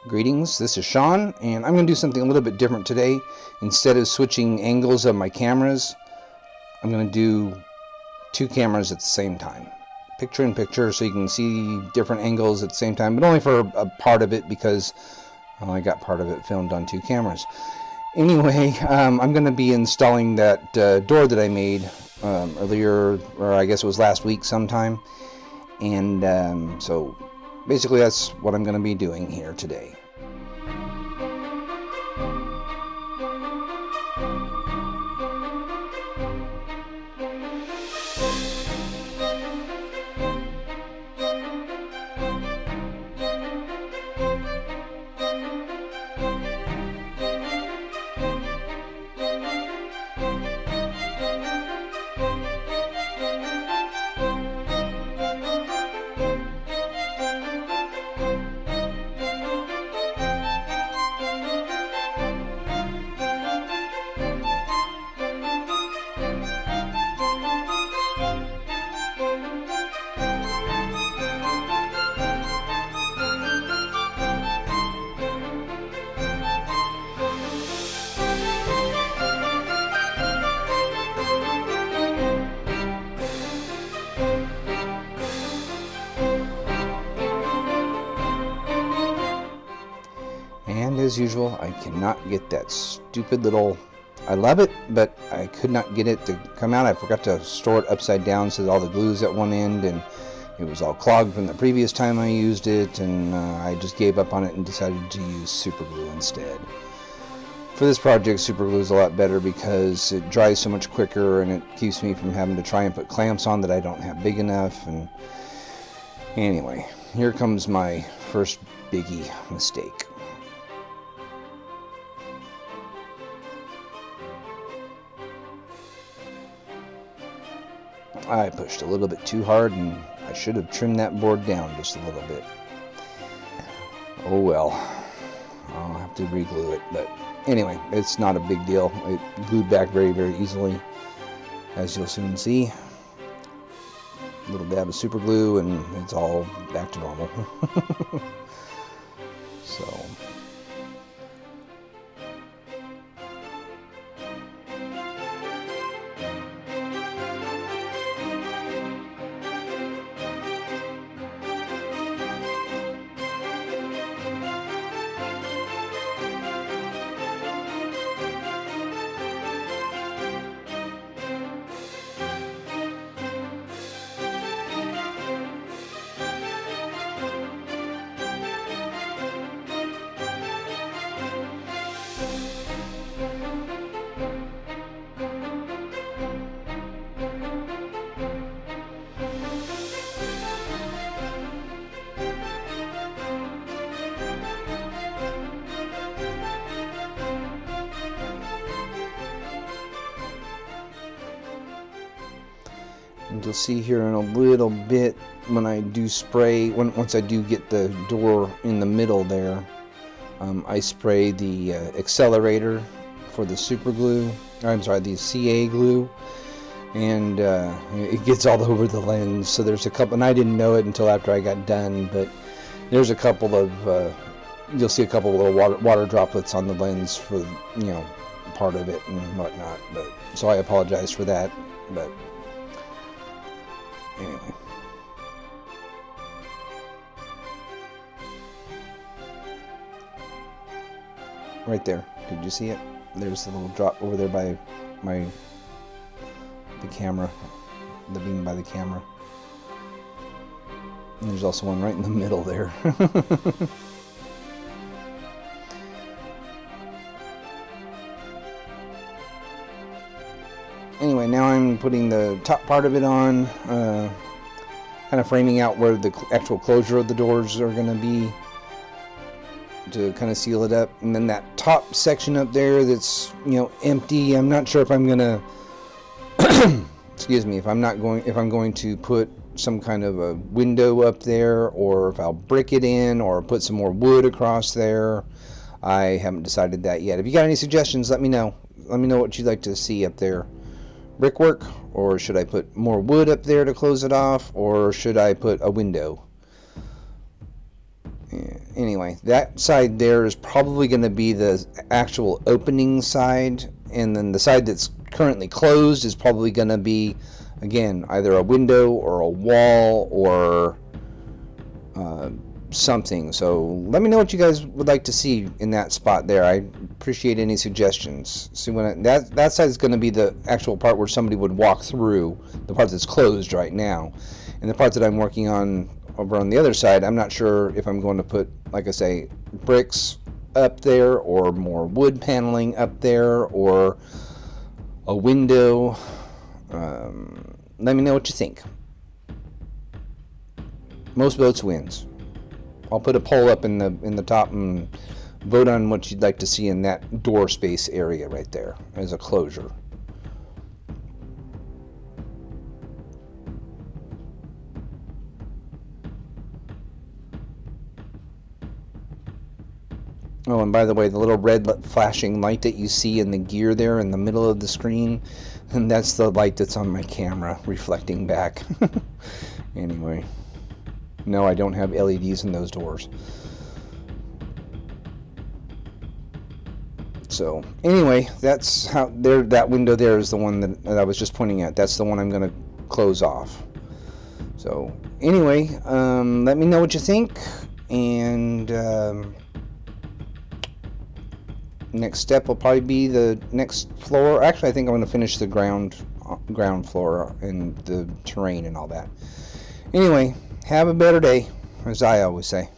Greetings, this is Sean, and I'm going to do something a little bit different today. Instead of switching angles of my cameras, I'm going to do two cameras at the same time. Picture in picture, so you can see different angles at the same time, but only for a part of it because I only got part of it filmed on two cameras. Anyway, I'm going to be installing that door that I made earlier, or I guess it was last week sometime. And so basically that's what I'm going to be doing here today. And as usual, I cannot get that stupid little, I love it, but I could not get it to come out. I forgot to store it upside down so that all the glue's at one end, and it was all clogged from the previous time I used it, and I just gave up on it and decided to use super glue instead. For this project, super glue is a lot better because it dries so much quicker, and it keeps me from having to try and put clamps on that I don't have big enough. And anyway, here comes my first biggie mistake. I pushed a little bit too hard, and I should have trimmed that board down just a little bit. Oh well, I'll have to re-glue it, but anyway, it's not a big deal. It glued back very, very easily, as you'll soon see. A little dab of super glue, and it's all back to normal. So. And you'll see here in a little bit when I do spray, once I do get the door in the middle there, I spray the accelerator for the super glue, the CA glue, and it gets all over the lens. So there's a couple, and I didn't know it until after I got done, but there's a couple of, you'll see a couple of little water droplets on the lens for, part of it and whatnot. But so I apologize for that, but anyway. Right there. Did you see it? There's the little drop over there by the camera. The beam by the camera. And there's also one right in the middle there. Anyway, now I'm putting the top part of it on, kind of framing out where the actual closure of the doors are going to be to kind of seal it up. And then that top section up there that's, empty, I'm not sure if I'm going to, excuse me, if I'm going to put some kind of a window up there, or if I'll brick it in or put some more wood across there. I haven't decided that yet. If you got any suggestions, let me know. Let me know what you'd like to see up there. Brickwork, or should I put more wood up there to close it off, or should I put a window? Yeah. anyway, that side there is probably going to be the actual opening side, and then the side that's currently closed is probably going to be, again, either a window or a wall or something. So let me know what you guys would like to see in that spot there. I appreciate any suggestions. See, when that side is going to be the actual part where somebody would walk through, the part that's closed right now, and the part that I'm working on over on the other side, I'm not sure if I'm going to put, like I say, bricks up there or more wood paneling up there or a window. Let me know what you think. Most votes wins. I'll put a poll up in the top and vote on what you'd like to see in that door space area right there as a closure. Oh, and by the way, the little red flashing light that you see in the gear there in the middle of the screen, and that's the light that's on my camera reflecting back. Anyway, no, I don't have LEDs in those doors. So anyway, that's how there. That window there is the one that I was just pointing at. That's the one I'm going to close off. So anyway, let me know what you think, and next step will probably be the next floor. Actually, I think I'm going to finish the ground floor and the terrain and all that. Anyway, have a better day, as I always say.